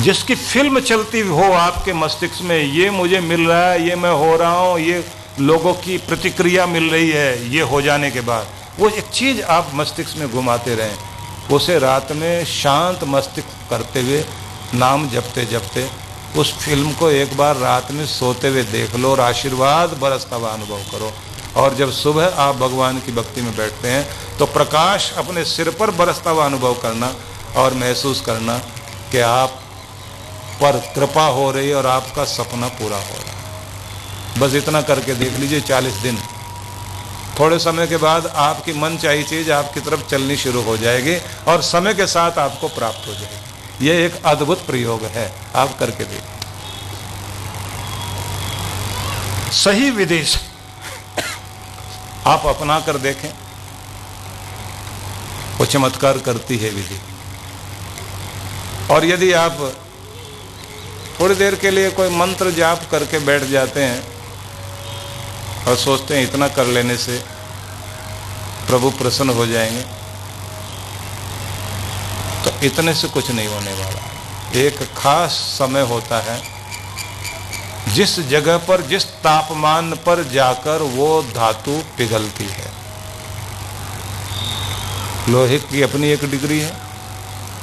जिसकी फिल्म चलती हो आपके मस्तिष्क में, ये मुझे मिल रहा है, ये मैं हो रहा हूँ, ये लोगों की प्रतिक्रिया मिल रही है, ये हो जाने के बाद वो एक चीज़ आप मस्तिष्क में घुमाते रहें। उसे रात में शांत मस्तिष्क करते हुए, नाम जपते जपते उस फिल्म को एक बार रात में सोते हुए देख लो और आशीर्वाद बरसता हुआ अनुभव करो। और जब सुबह आप भगवान की भक्ति में बैठते हैं तो प्रकाश अपने सिर पर बरसता हुआ अनुभव करना और महसूस करना कि आप पर कृपा हो रही है और आपका सपना पूरा हो रहा है। बस इतना करके देख लीजिए 40 दिन। थोड़े समय के बाद आपकी मन चाहिए चीज़ आपकी तरफ चलनी शुरू हो जाएगी और समय के साथ आपको प्राप्त हो जाएगी। यह एक अद्भुत प्रयोग है, आप करके देखिए। सही विधि से आप अपना कर देखें, वो चमत्कार करती है विधि। और यदि आप थोड़ी देर के लिए कोई मंत्र जाप करके बैठ जाते हैं और सोचते हैं इतना कर लेने से प्रभु प्रसन्न हो जाएंगे, तो इतने से कुछ नहीं होने वाला। एक खास समय होता है जिस जगह पर, जिस तापमान पर जाकर वो धातु पिघलती है। लोहे की अपनी एक डिग्री है,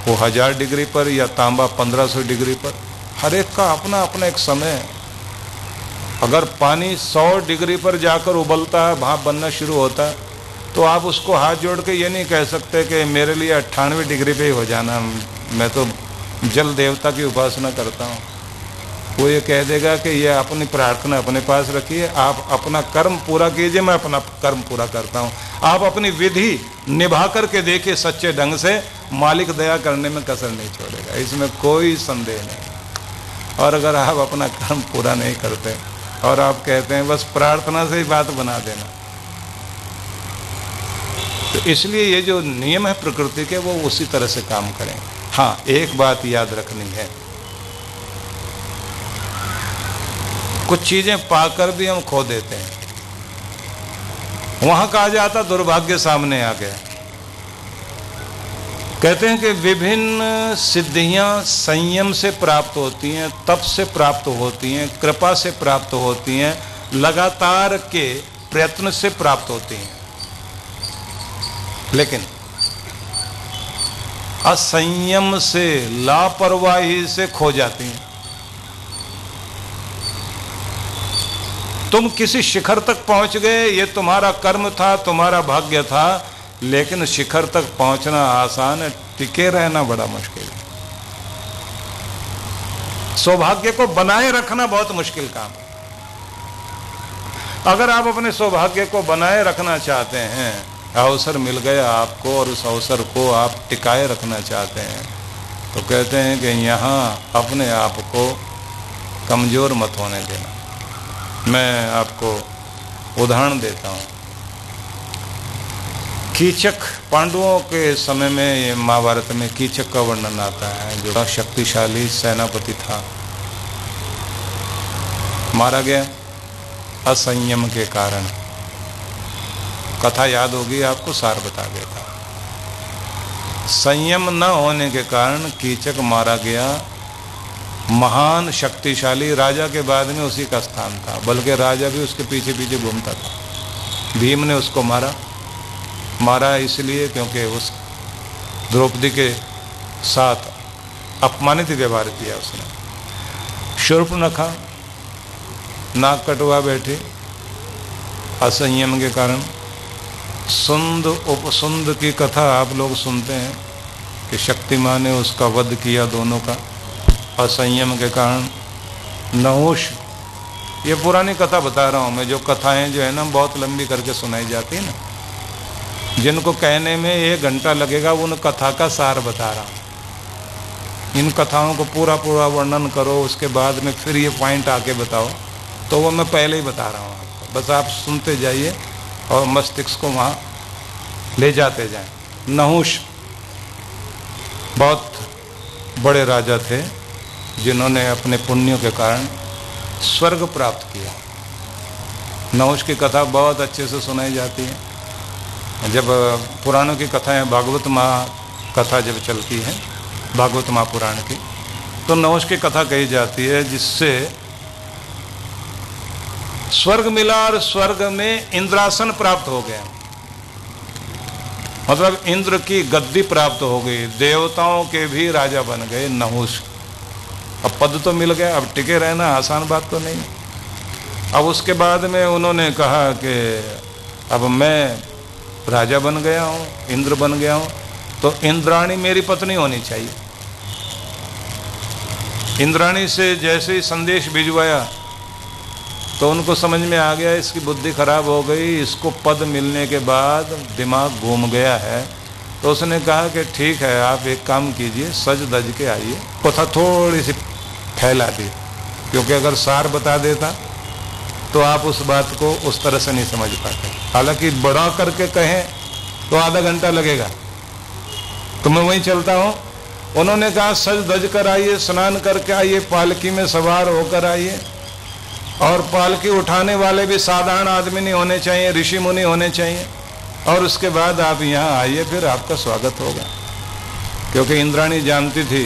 वो 1000 डिग्री पर, या तांबा 1500 डिग्री पर। हर एक का अपना अपना एक समय है। अगर पानी 100 डिग्री पर जाकर उबलता है, भाप बनना शुरू होता है, तो आप उसको हाथ जोड़ के ये नहीं कह सकते कि मेरे लिए 98 डिग्री पे ही हो जाना, मैं तो जल देवता की उपासना करता हूँ। वो ये कह देगा कि ये अपनी प्रार्थना अपने पास रखिए, आप अपना कर्म पूरा कीजिए, मैं अपना कर्म पूरा करता हूँ। आप अपनी विधि निभा करके देखिए सच्चे ढंग से, मालिक दया करने में कसर नहीं छोड़ेगा, इसमें कोई संदेह नहीं। और अगर आप अपना कर्म पूरा नहीं करते और आप कहते हैं बस प्रार्थना से ही बात बना देना, तो इसलिए ये जो नियम है प्रकृति के वो उसी तरह से काम करें। हाँ, एक बात याद रखनी है, कुछ चीजें पाकर भी हम खो देते हैं। वहां कहा जाता दुर्भाग्य सामने आ गया। कहते हैं कि विभिन्न सिद्धियां संयम से प्राप्त होती हैं, तप से प्राप्त होती हैं, कृपा से प्राप्त होती हैं, लगातार के प्रयत्न से प्राप्त होती हैं, लेकिन असंयम से, लापरवाही से खो जाती हैं। तुम किसी शिखर तक पहुंच गए, ये तुम्हारा कर्म था, तुम्हारा भाग्य था, लेकिन शिखर तक पहुंचना आसान है, टिके रहना बड़ा मुश्किल है। सौभाग्य को बनाए रखना बहुत मुश्किल काम है। अगर आप अपने सौभाग्य को बनाए रखना चाहते हैं, अवसर मिल गया आपको और उस अवसर को आप टिकाए रखना चाहते हैं, तो कहते हैं कि यहाँ अपने आप को कमजोर मत होने देना। मैं आपको उदाहरण देता हूँ। कीचक, पांडवों के समय में, ये महाभारत में कीचक का वर्णन आता है, जो शक्तिशाली सेनापति था, मारा गया असंयम के कारण। कथा याद होगी आपको, सार बता देता। संयम न होने के कारण कीचक मारा गया। महान शक्तिशाली राजा के बाद में उसी का स्थान था, बल्कि राजा भी उसके पीछे पीछे घूमता था। भीम ने उसको मारा इसलिए क्योंकि उस द्रौपदी के साथ अपमानित व्यवहार किया उसने। शूर्पणखा नाक कटवा बैठी असंयम के कारण। सुंद उपसुंद की कथा आप लोग सुनते हैं कि शक्तिमान ने उसका वध किया दोनों का असंयम के कारण। नहुष, ये पुरानी कथा बता रहा हूँ मैं, जो कथाएं जो है ना बहुत लंबी करके सुनाई जाती है ना, जिनको कहने में 1 घंटा लगेगा, उन कथा का सार बता रहा हूँ। इन कथाओं को पूरा वर्णन करो, उसके बाद में फिर ये पॉइंट आके बताओ, तो वो मैं पहले ही बता रहा हूँ आपको, बस आप सुनते जाइए और मस्तिष्क को वहाँ ले जाते जाएं। नहुष बहुत बड़े राजा थे, जिन्होंने अपने पुण्यों के कारण स्वर्ग प्राप्त किया। नहुष की कथा बहुत अच्छे से सुनाई जाती है। जब पुराणों की कथाएं, भागवत कथा जब चलती है, भागवत महापुराण की, तो नहुष की कथा कही जाती है, जिससे स्वर्ग मिला और स्वर्ग में इंद्रासन प्राप्त हो गया। मतलब इंद्र की गद्दी प्राप्त हो गई, देवताओं के भी राजा बन गए नहुष। अब पद तो मिल गया, अब टिके रहना आसान बात तो नहीं। अब उसके बाद में उन्होंने कहा कि अब मैं राजा बन गया हूँ, इंद्र बन गया हूँ, तो इंद्राणी मेरी पत्नी होनी चाहिए। इंद्राणी से जैसे ही संदेश भिजवाया तो उनको समझ में आ गया इसकी बुद्धि खराब हो गई, इसको पद मिलने के बाद दिमाग घूम गया है। तो उसने कहा कि ठीक है, आप एक काम कीजिए, सज धज के आइए। कथा थोड़ी सी फैला दी, क्योंकि अगर सार बता देता तो आप उस बात को उस तरह से नहीं समझ पाते। हालांकि बड़ा करके कहें तो आधा घंटा लगेगा, तो मैं वहीं चलता हूँ। उन्होंने कहा सज धज कर आइए, स्नान करके आइए, पालकी में सवार होकर आइए, और पालकी उठाने वाले भी साधारण आदमी नहीं होने चाहिए, ऋषि मुनि होने चाहिए, और उसके बाद आप यहाँ आइए, फिर आपका स्वागत होगा। क्योंकि इंद्राणी जानती थी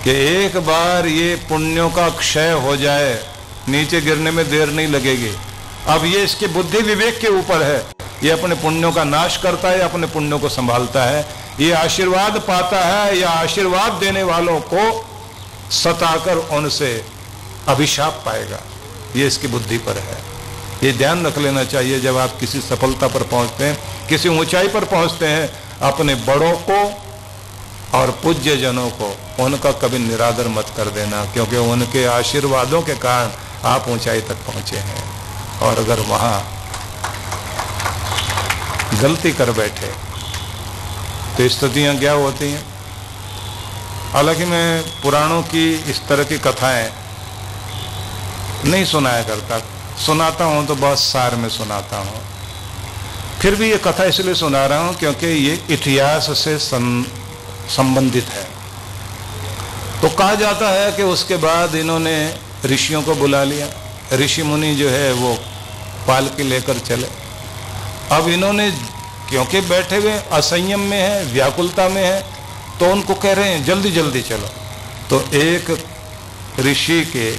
कि एक बार ये पुण्यों का क्षय हो जाए, नीचे गिरने में देर नहीं लगेगी। अब ये इसके बुद्धि विवेक के ऊपर है, ये अपने पुण्यों का नाश करता है, अपने पुण्यों को संभालता है, ये आशीर्वाद पाता है या आशीर्वाद देने वालों को सताकर उनसे अभिशाप पाएगा, ये इसकी बुद्धि पर है। ये ध्यान रख लेना चाहिए। जब आप किसी सफलता पर पहुंचते हैं, किसी ऊंचाई पर पहुंचते हैं, अपने बड़ों को और पूज्य जनों को उनका कभी निरादर मत कर देना, क्योंकि उनके आशीर्वादों के कारण आप ऊंचाई तक पहुंचे हैं। और अगर वहां गलती कर बैठे तो स्थितियां क्या होती हैं। हालांकि मैं पुराणों की इस तरह की कथाएं नहीं सुनाया करता, सुनाता हूं तो बहुत सार में सुनाता हूं। फिर भी ये कथा इसलिए सुना रहा हूं क्योंकि ये इतिहास से संबंधित है। तो कहा जाता है कि उसके बाद इन्होंने ऋषियों को बुला लिया। ऋषि मुनि जो है वो पालकी लेकर चले। अब इन्होंने क्योंकि बैठे हुए असंयम में है, व्याकुलता में है, तो उनको कह रहे हैं जल्दी जल्दी चलो। तो एक ऋषि के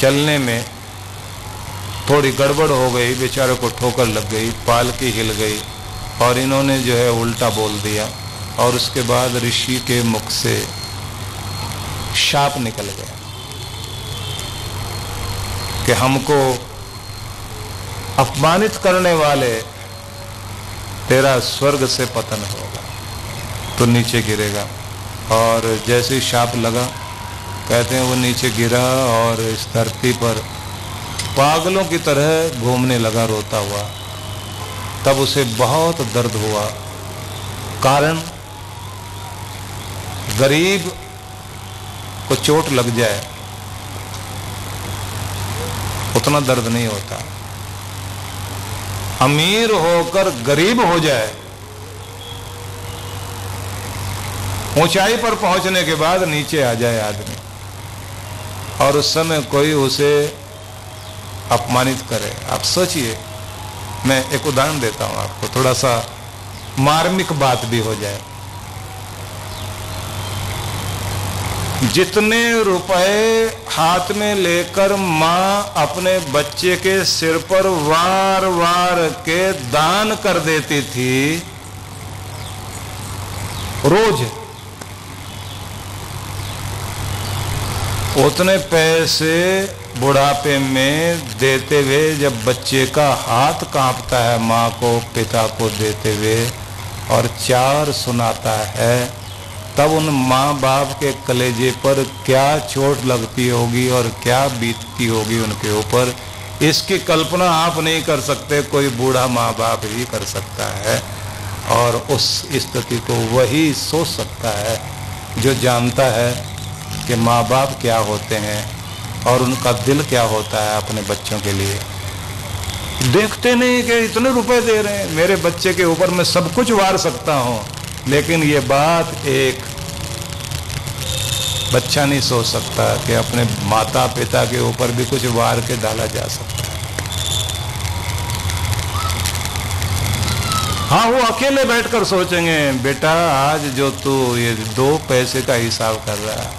चलने में थोड़ी गड़बड़ हो गई, बेचारे को ठोकर लग गई, पालकी हिल गई और इन्होंने जो है उल्टा बोल दिया। और उसके बाद ऋषि के मुख से शाप निकल गया कि हमको अपमानित करने वाले तेरा स्वर्ग से पतन होगा, तो नीचे गिरेगा। और जैसे ही शाप लगा, कहते हैं वो नीचे गिरा और इस धरती पर पागलों की तरह घूमने लगा रोता हुआ। तब उसे बहुत दर्द हुआ। कारण गरीब को चोट लग जाए उतना दर्द नहीं होता, अमीर होकर गरीब हो जाए, ऊंचाई पर पहुंचने के बाद नीचे आ जाए आदमी और उस समय कोई उसे अपमानित करे। आप सोचिए, मैं एक उदाहरण देता हूं आपको, थोड़ा सा मार्मिक बात भी हो जाए। जितने रुपए हाथ में लेकर मां अपने बच्चे के सिर पर वार वार के दान कर देती थी रोज, उतने पैसे बुढ़ापे में देते हुए जब बच्चे का हाथ कांपता है मां को, पिता को देते हुए और चार सुनाता है, तब उन माँ बाप के कलेजे पर क्या चोट लगती होगी और क्या बीतती होगी उनके ऊपर, इसकी कल्पना आप नहीं कर सकते। कोई बूढ़ा माँ बाप ही कर सकता है। और उस स्थिति को वही सोच सकता है जो जानता है कि माँ बाप क्या होते हैं और उनका दिल क्या होता है अपने बच्चों के लिए। देखते नहीं कि इतने रुपए दे रहे हैं, मेरे बच्चे के ऊपर मैं सब कुछ वार सकता हूँ, लेकिन ये बात एक बच्चा नहीं सोच सकता कि अपने माता पिता के ऊपर भी कुछ वार के डाला जा सकता है। हाँ, वो अकेले बैठकर सोचेंगे, बेटा आज जो तू ये 2 पैसे का हिसाब कर रहा है,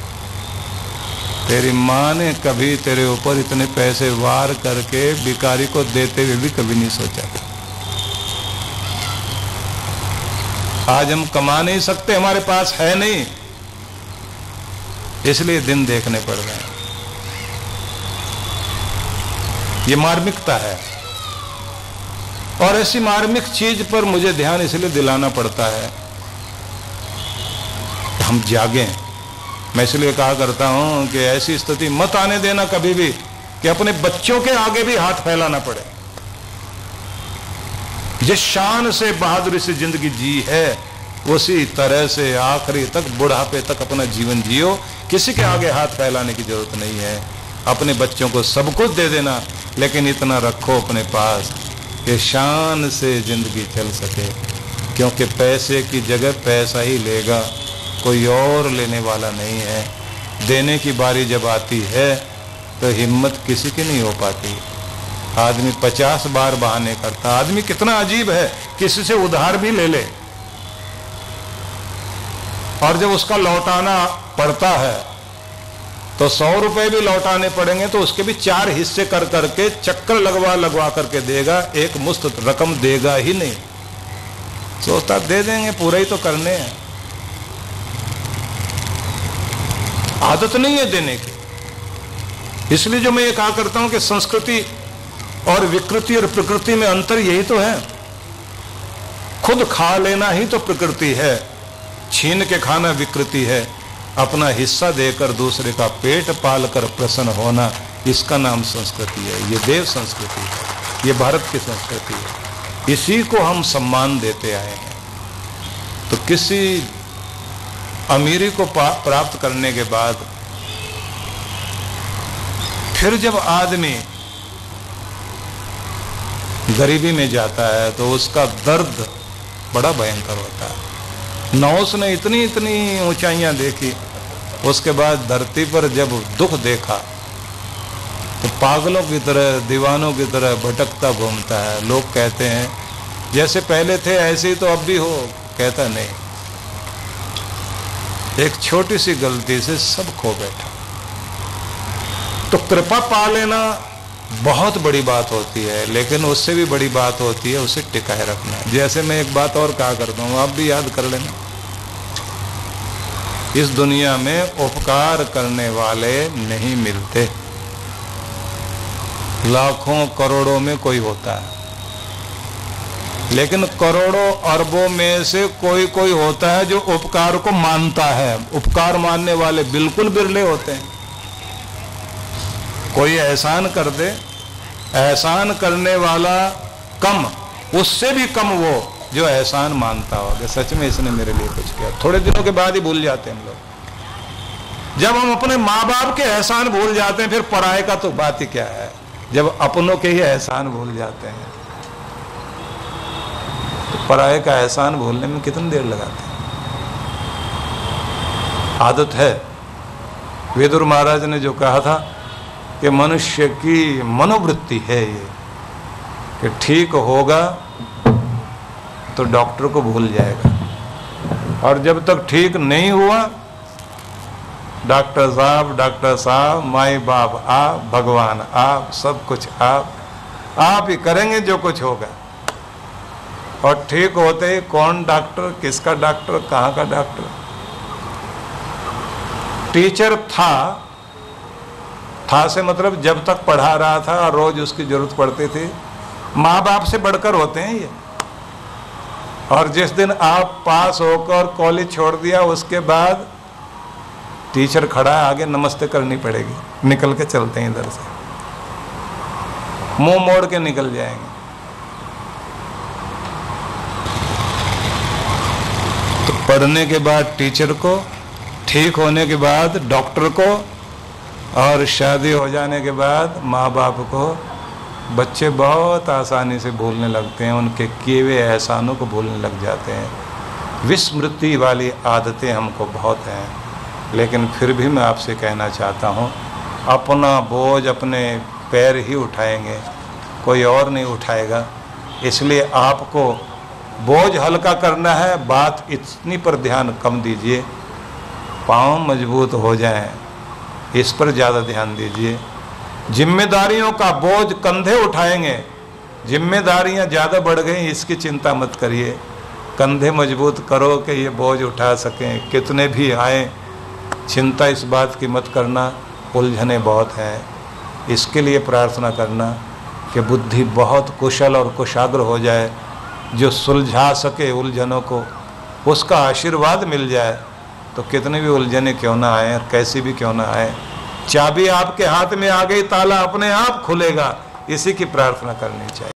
तेरी माँ ने कभी तेरे ऊपर इतने पैसे वार करके भिखारी को देते हुए भी कभी नहीं सोचा। आज हम कमा नहीं सकते, हमारे पास है नहीं, इसलिए दिन देखने पड़ रहे हैं। ये मार्मिकता है। और ऐसी मार्मिक चीज पर मुझे ध्यान इसलिए दिलाना पड़ता है, हम जागें। मैं इसलिए कहा करता हूं कि ऐसी स्थिति मत आने देना कभी भी कि अपने बच्चों के आगे भी हाथ फैलाना पड़े। जिस शान से बहादुरी से जिंदगी जी है, उसी तरह से आखिरी तक, बुढ़ापे तक अपना जीवन जियो। किसी के आगे हाथ फैलाने की जरूरत नहीं है। अपने बच्चों को सब कुछ दे देना, लेकिन इतना रखो अपने पास कि शान से जिंदगी चल सके, क्योंकि पैसे की जगह पैसा ही लेगा, कोई और लेने वाला नहीं है। देने की बारी जब आती है तो हिम्मत किसी की नहीं हो पाती। आदमी 50 बार बहाने करता। आदमी कितना अजीब है, किसी से उधार भी ले ले और जब उसका लौटाना पड़ता है तो 100 रुपए भी लौटाने पड़ेंगे तो उसके भी 4 हिस्से कर करके चक्कर लगवा करके देगा, एक मुश्त रकम देगा ही नहीं। सोचता दे देंगे, पूरा ही तो करने हैं। आदत नहीं है देने की। इसलिए जो मैं ये कहा करता हूं कि संस्कृति और विकृति और प्रकृति में अंतर यही तो है। खुद खा लेना ही तो प्रकृति है। छीन के खाना विकृति है, अपना हिस्सा देकर दूसरे का पेट पाल कर प्रसन्न होना, इसका नाम संस्कृति है। ये देव संस्कृति है, ये भारत की संस्कृति है। इसी को हम सम्मान देते आए हैं। तो किसी अमीरी को प्राप्त करने के बाद फिर जब आदमी गरीबी में जाता है तो उसका दर्द बड़ा भयंकर होता है। नौस ने इतनी इतनी ऊंचाइयां देखी, उसके बाद धरती पर जब दुख देखा तो पागलों की तरह, दीवानों की तरह भटकता घूमता है। लोग कहते हैं जैसे पहले थे ऐसे ही तो अब भी हो, कहता नहीं, एक छोटी सी गलती से सब खो बैठा। तो कृपा पा लेना बहुत बड़ी बात होती है, लेकिन उससे भी बड़ी बात होती है उसे टिकाए रखना। जैसे मैं एक बात और कहा करता हूँ, आप भी याद कर लेना, इस दुनिया में उपकार करने वाले नहीं मिलते। लाखों करोड़ों में कोई होता है, लेकिन करोड़ों अरबों में से कोई कोई होता है जो उपकार को मानता है। उपकार मानने वाले बिल्कुल बिरले होते हैं। कोई एहसान कर दे, एहसान करने वाला कम, उससे भी कम वो जो एहसान मानता हो कि सच में इसने मेरे लिए कुछ किया। थोड़े दिनों के बाद ही भूल जाते हैं हम लोग। जब हम अपने माँ बाप के एहसान भूल जाते हैं, फिर पराये का तो बात ही क्या है। जब अपनों के ही एहसान भूल जाते हैं तो पराये का एहसान भूलने में कितनी देर लगाते हैं। आदत है। वेदुर महाराज ने जो कहा था कि मनुष्य की मनोवृत्ति है ये कि ठीक होगा तो डॉक्टर को भूल जाएगा, और जब तक ठीक नहीं हुआ डॉक्टर साहब, माई बाप आप, भगवान आप, सब कुछ आप ही करेंगे जो कुछ होगा। और ठीक होते ही कौन डॉक्टर, किसका डॉक्टर, कहाँ का डॉक्टर। टीचर था से मतलब जब तक पढ़ा रहा था और रोज उसकी जरूरत पड़ती थी। माँ बाप से बढ़कर होते हैं ये। और जिस दिन आप पास होकर कॉलेज छोड़ दिया, उसके बाद टीचर खड़ा है, आगे नमस्ते करनी पड़ेगी, निकल के चलते हैं इधर से, मुंह मोड़ के निकल जाएंगे। तो पढ़ने के बाद टीचर को, ठीक होने के बाद डॉक्टर को, और शादी हो जाने के बाद माँ बाप को बच्चे बहुत आसानी से भूलने लगते हैं। उनके किए हुए एहसानों को भूलने लग जाते हैं। विस्मृति वाली आदतें हमको बहुत हैं। लेकिन फिर भी मैं आपसे कहना चाहता हूँ, अपना बोझ अपने पैर ही उठाएंगे, कोई और नहीं उठाएगा। इसलिए आपको बोझ हल्का करना है, बात इतनी पर ध्यान कम दीजिए, पाँव मजबूत हो जाएं, इस पर ज़्यादा ध्यान दीजिए। जिम्मेदारियों का बोझ कंधे उठाएंगे, जिम्मेदारियां ज़्यादा बढ़ गई इसकी चिंता मत करिए। कंधे मजबूत करो कि ये बोझ उठा सकें, कितने भी आए, चिंता इस बात की मत करना, उलझने बहुत हैं। इसके लिए प्रार्थना करना कि बुद्धि बहुत कुशल और कुशाग्र हो जाए, जो सुलझा सके उलझनों को, उसका आशीर्वाद मिल जाए तो कितने भी उलझने क्यों ना आए, कैसी भी क्यों ना आए, चाबी आपके हाथ में आ गई, ताला अपने आप खुलेगा। इसी की प्रार्थना करनी चाहिए।